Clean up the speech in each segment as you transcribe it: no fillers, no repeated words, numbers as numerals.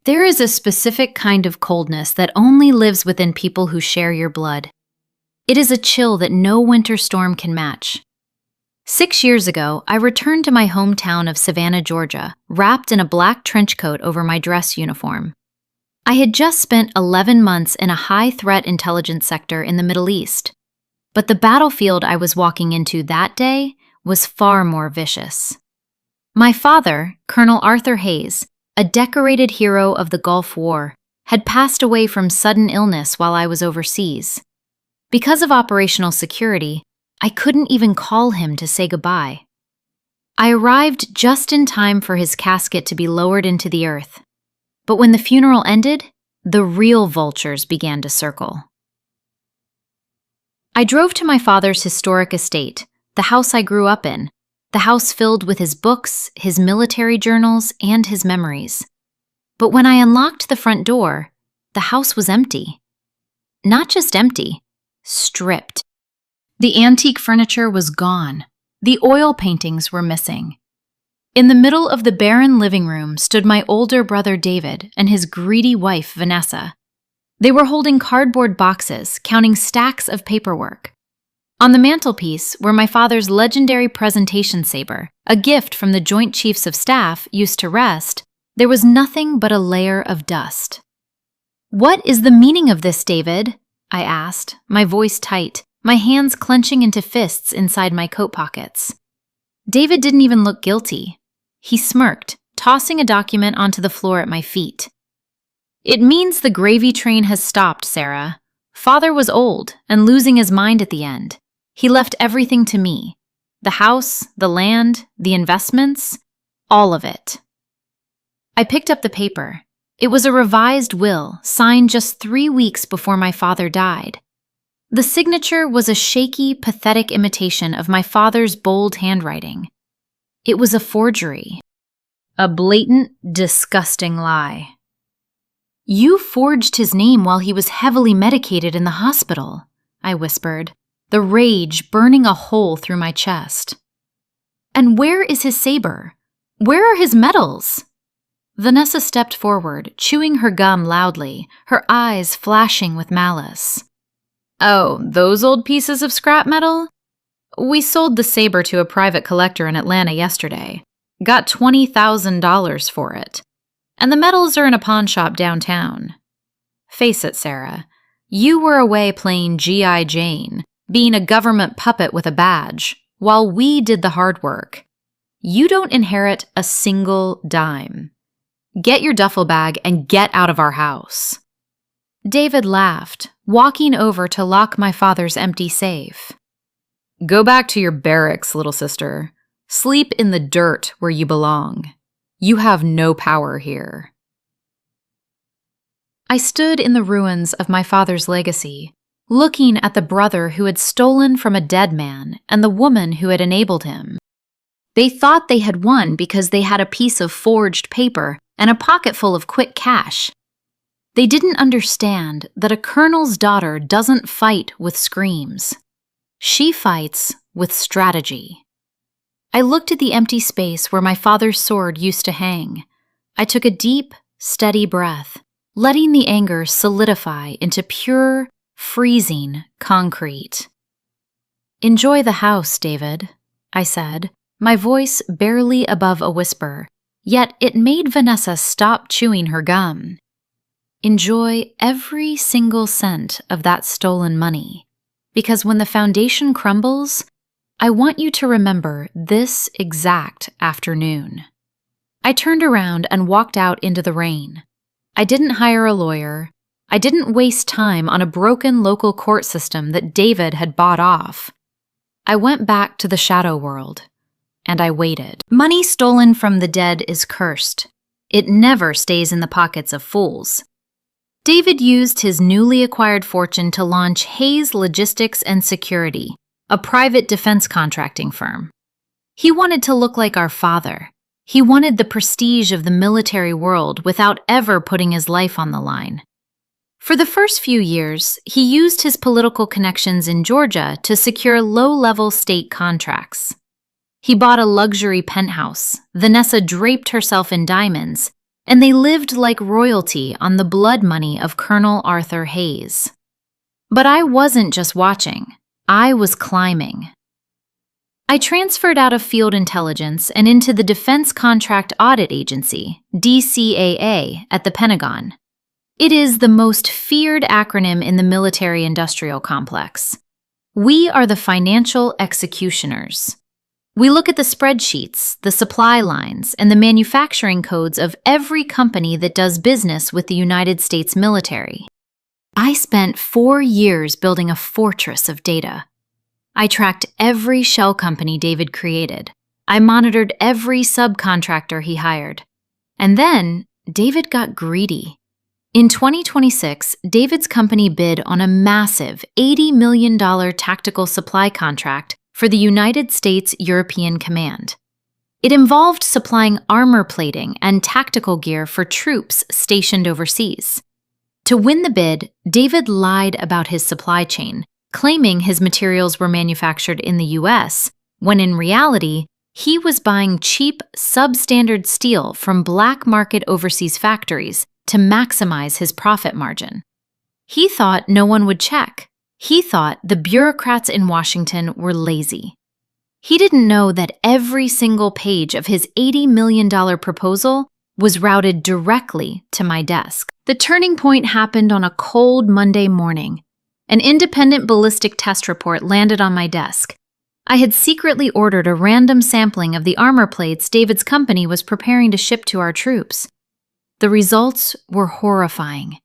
There is a specific kind of coldness that only lives within people who share your blood. It is a chill that no winter storm can match. 6 years ago, I returned to my hometown of Savannah, Georgia, wrapped in a black trench coat over my dress uniform. I had just spent 11 months in a high-threat intelligence sector in the Middle East, but the battlefield I was walking into that day was far more vicious. My father, Colonel Arthur Hayes, a decorated hero of the Gulf War, had passed away from sudden illness while I was overseas. Because of operational security, I couldn't even call him to say goodbye. I arrived just in time for his casket to be lowered into the earth. But when the funeral ended, the real vultures began to circle. I drove to my father's historic estate, the house I grew up in, the house filled with his books, his military journals, and his memories. But when I unlocked the front door, the house was empty. Not just empty, stripped. The antique furniture was gone. The oil paintings were missing. In the middle of the barren living room stood my older brother David and his greedy wife Vanessa. They were holding cardboard boxes, counting stacks of paperwork. On the mantelpiece were my father's legendary presentation saber, a gift from the Joint Chiefs of Staff used to rest. There was nothing but a layer of dust. "What is the meaning of this, David?" I asked, my voice tight, my hands clenching into fists inside my coat pockets. David didn't even look guilty. He smirked, tossing a document onto the floor at my feet. "It means the gravy train has stopped, Sarah. Father was old and losing his mind at the end. He left everything to me. The house, the land, the investments, all of it." I picked up the paper. It was a revised will, signed just 3 weeks before my father died. The signature was a shaky, pathetic imitation of my father's bold handwriting. It was a forgery. A blatant, disgusting lie. "You forged his name while he was heavily medicated in the hospital," I whispered, the rage burning a hole through my chest. "And where is his saber? Where are his medals?" Vanessa stepped forward, chewing her gum loudly, her eyes flashing with malice. "Oh, those old pieces of scrap metal? We sold the saber to a private collector in Atlanta yesterday. Got $20,000 for it. And the medals are in a pawn shop downtown. Face it, Sarah, you were away playing G.I. Jane, being a government puppet with a badge, while we did the hard work. You don't inherit a single dime. Get your duffel bag and get out of our house." David laughed, walking over to lock my father's empty safe. "Go back to your barracks, little sister. Sleep in the dirt where you belong. You have no power here." I stood in the ruins of my father's legacy, looking at the brother who had stolen from a dead man and the woman who had enabled him. They thought they had won because they had a piece of forged paper and a pocket full of quick cash. They didn't understand that a colonel's daughter doesn't fight with screams. She fights with strategy. I looked at the empty space where my father's sword used to hang. I took a deep, steady breath, letting the anger solidify into pure, freezing concrete. "Enjoy the house, David," I said, my voice barely above a whisper, yet it made Vanessa stop chewing her gum. "Enjoy every single cent of that stolen money, because when the foundation crumbles, I want you to remember this exact afternoon." I turned around and walked out into the rain. I didn't hire a lawyer. I didn't waste time on a broken local court system that David had bought off. I went back to the shadow world, and I waited. Money stolen from the dead is cursed. It never stays in the pockets of fools. David used his newly acquired fortune to launch Hayes Logistics and Security, a private defense contracting firm. He wanted to look like our father. He wanted the prestige of the military world without ever putting his life on the line. For the first few years, he used his political connections in Georgia to secure low-level state contracts. He bought a luxury penthouse. Vanessa draped herself in diamonds, and they lived like royalty on the blood money of Colonel Arthur Hayes. But I wasn't just watching, I was climbing. I transferred out of field intelligence and into the Defense Contract Audit Agency, DCAA, at the Pentagon. It is the most feared acronym in the military-industrial complex. We are the financial executioners. We look at the spreadsheets, the supply lines, and the manufacturing codes of every company that does business with the United States military. I spent 4 years building a fortress of data. I tracked every shell company David created. I monitored every subcontractor he hired. And then, David got greedy. In 2026, David's company bid on a massive $80 million tactical supply contract for the United States European Command. It involved supplying armor plating and tactical gear for troops stationed overseas. To win the bid, David lied about his supply chain, claiming his materials were manufactured in the US, when in reality, he was buying cheap, substandard steel from black market overseas factories to maximize his profit margin. He thought no one would check. He thought the bureaucrats in Washington were lazy. He didn't know that every single page of his $80 million proposal was routed directly to my desk. The turning point happened on a cold Monday morning. An independent ballistic test report landed on my desk. I had secretly ordered a random sampling of the armor plates David's company was preparing to ship to our troops. The results were horrifying.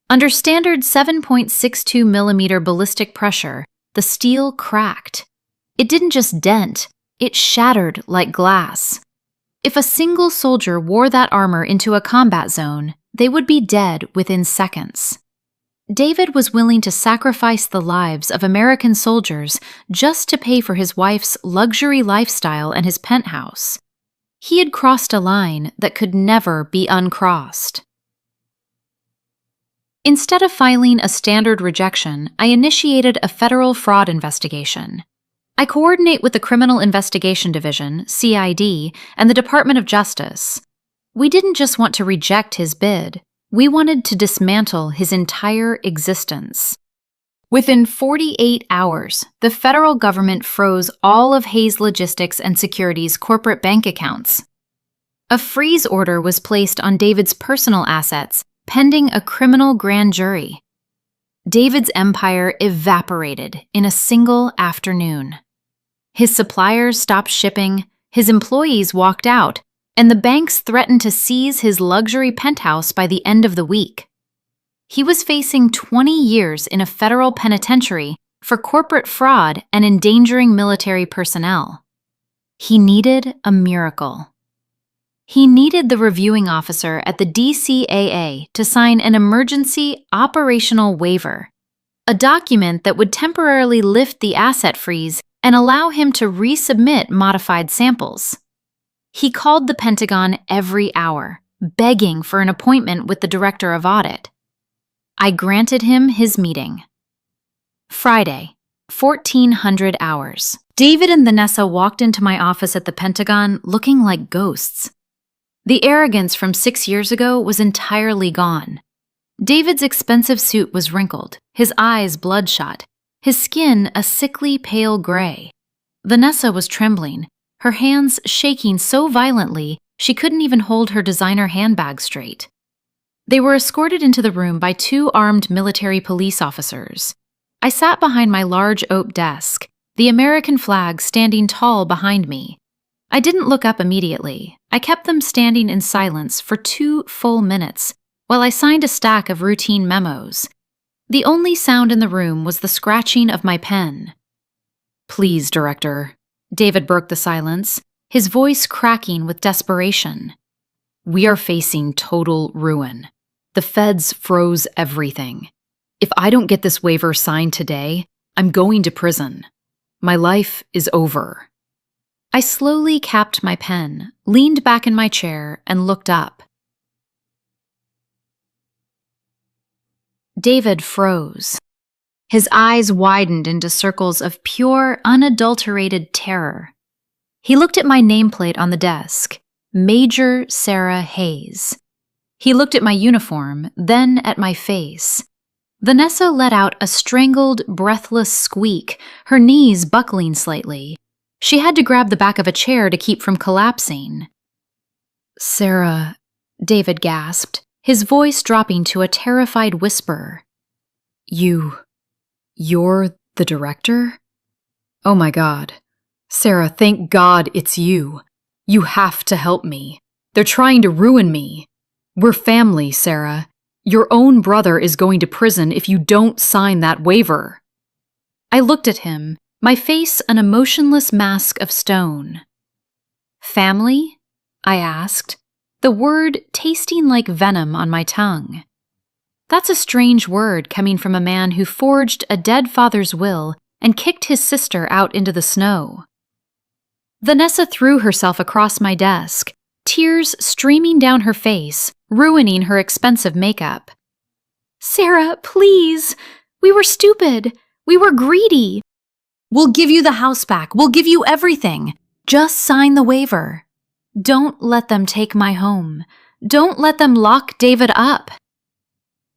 Under standard 7.62 millimeter ballistic pressure, the steel cracked. It didn't just dent, it shattered like glass. If a single soldier wore that armor into a combat zone, they would be dead within seconds. David was willing to sacrifice the lives of American soldiers just to pay for his wife's luxury lifestyle and his penthouse. He had crossed a line that could never be uncrossed. Instead of filing a standard rejection, I initiated a federal fraud investigation. I coordinate with the Criminal Investigation Division, CID, and the Department of Justice. We didn't just want to reject his bid. We wanted to dismantle his entire existence. Within 48 hours, the federal government froze all of Hayes Logistics and Security's corporate bank accounts. A freeze order was placed on David's personal assets, pending a criminal grand jury. David's empire evaporated in a single afternoon. His suppliers stopped shipping, his employees walked out, and the banks threatened to seize his luxury penthouse by the end of the week. He was facing 20 years in a federal penitentiary for corporate fraud and endangering military personnel. He needed a miracle. He needed the reviewing officer at the DCAA to sign an emergency operational waiver, a document that would temporarily lift the asset freeze and allow him to resubmit modified samples. He called the Pentagon every hour, begging for an appointment with the Director of Audit. I granted him his meeting. Friday, 1400 hours. David and Vanessa walked into my office at the Pentagon looking like ghosts. The arrogance from 6 years ago was entirely gone. David's expensive suit was wrinkled, his eyes bloodshot, his skin a sickly pale gray. Vanessa was trembling, her hands shaking so violently she couldn't even hold her designer handbag straight. They were escorted into the room by 2 armed military police officers. I sat behind my large oak desk, the American flag standing tall behind me. I didn't look up immediately. I kept them standing in silence for 2 full minutes while I signed a stack of routine memos. The only sound in the room was the scratching of my pen. "Please, Director." David broke the silence, his voice cracking with desperation. "We are facing total ruin. The feds froze everything. If I don't get this waiver signed today, I'm going to prison. My life is over." I slowly capped my pen, leaned back in my chair, and looked up. David froze. His eyes widened into circles of pure, unadulterated terror. He looked at my nameplate on the desk, Major Sarah Hayes. He looked at my uniform, then at my face. Vanessa let out a strangled, breathless squeak, her knees buckling slightly. She had to grab the back of a chair to keep from collapsing. "Sarah," David gasped, his voice dropping to a terrified whisper. You're the director? Oh my God. Sarah, thank God it's you. You have to help me. They're trying to ruin me. We're family, Sarah. Your own brother is going to prison if you don't sign that waiver." I looked at him, my face an emotionless mask of stone. "Family?" I asked, the word tasting like venom on my tongue. That's a strange word coming from a man who forged a dead father's will and kicked his sister out into the snow. Vanessa threw herself across my desk, tears streaming down her face, ruining her expensive makeup. "Sarah, please! We were stupid! We were greedy! We'll give you the house back. We'll give you everything. Just sign the waiver. Don't let them take my home. Don't let them lock David up."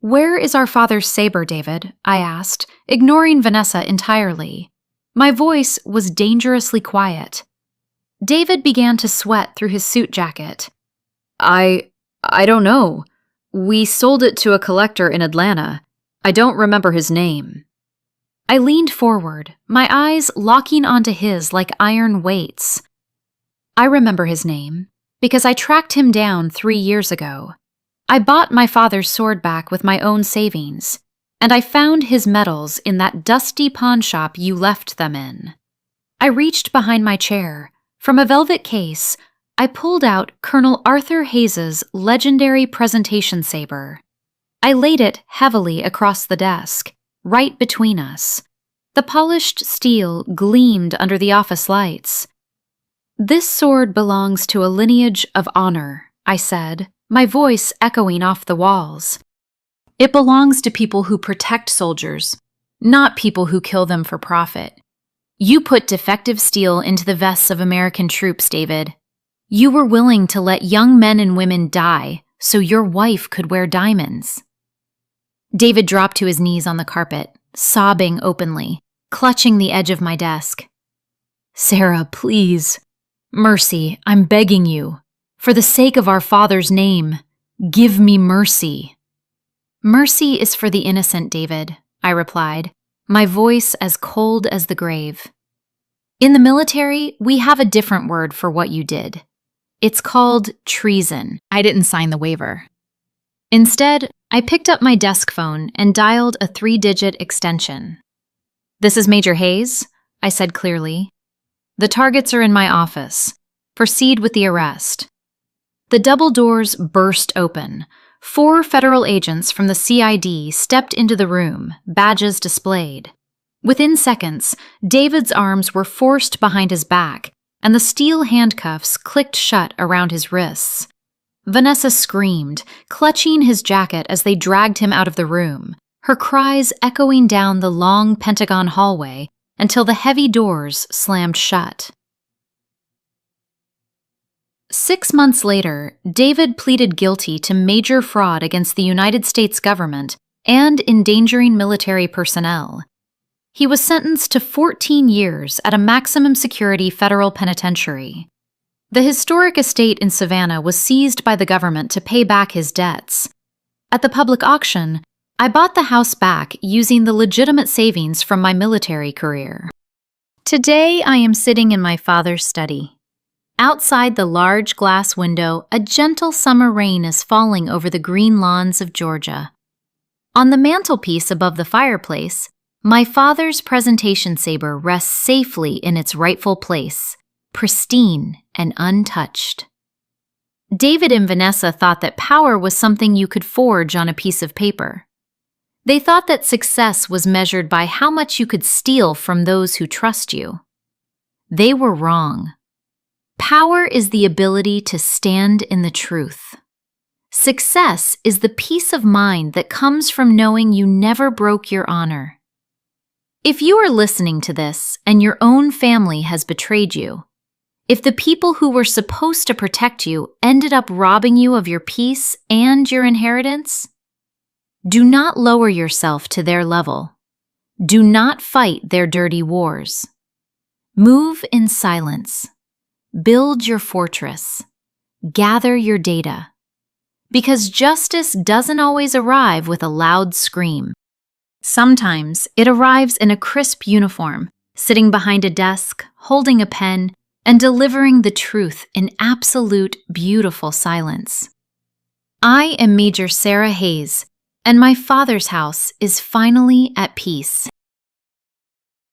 "Where is our father's saber, David?" I asked, ignoring Vanessa entirely. My voice was dangerously quiet. David began to sweat through his suit jacket. I don't know. We sold it to a collector in Atlanta. I don't remember his name." I leaned forward, my eyes locking onto his like iron weights. I remember his name, because I tracked him down 3 years ago. I bought my father's sword back with my own savings, and I found his medals in that dusty pawn shop you left them in. I reached behind my chair. From a velvet case, I pulled out Colonel Arthur Hayes's legendary presentation saber. I laid it heavily across the desk, right between us. The polished steel gleamed under the office lights. "This sword belongs to a lineage of honor," I said, my voice echoing off the walls. "It belongs to people who protect soldiers, not people who kill them for profit. You put defective steel into the vests of American troops, David. You were willing to let young men and women die so your wife could wear diamonds." David dropped to his knees on the carpet, sobbing openly, clutching the edge of my desk. "Sarah, please. Mercy, I'm begging you. For the sake of our Father's name, give me mercy." "Mercy is for the innocent, David," I replied, my voice as cold as the grave. "In the military, we have a different word for what you did. It's called treason." I didn't sign the waiver. Instead, I picked up my desk phone and dialed a 3-digit extension. "This is Major Hayes," I said clearly. "The targets are in my office. Proceed with the arrest." The double doors burst open. 4 federal agents from the CID stepped into the room, badges displayed. Within seconds, David's arms were forced behind his back, and the steel handcuffs clicked shut around his wrists. Vanessa screamed, clutching his jacket as they dragged him out of the room, her cries echoing down the long Pentagon hallway until the heavy doors slammed shut. 6 months later, David pleaded guilty to major fraud against the United States government and endangering military personnel. He was sentenced to 14 years at a maximum security federal penitentiary. The historic estate in Savannah was seized by the government to pay back his debts. At the public auction, I bought the house back using the legitimate savings from my military career. Today, I am sitting in my father's study. Outside the large glass window, a gentle summer rain is falling over the green lawns of Georgia. On the mantelpiece above the fireplace, my father's presentation saber rests safely in its rightful place, pristine and untouched. David and Vanessa thought that power was something you could forge on a piece of paper. They thought that success was measured by how much you could steal from those who trust you. They were wrong. Power is the ability to stand in the truth. Success is the peace of mind that comes from knowing you never broke your honor. If you are listening to this and your own family has betrayed you, If the people who were supposed to protect you ended up robbing you of your peace and your inheritance, do not lower yourself to their level. Do not fight their dirty wars. Move in silence. Build your fortress. Gather your data. Because justice doesn't always arrive with a loud scream. Sometimes it arrives in a crisp uniform, sitting behind a desk, holding a pen, and delivering the truth in absolute, beautiful silence. I am Major Sarah Hayes, and my father's house is finally at peace.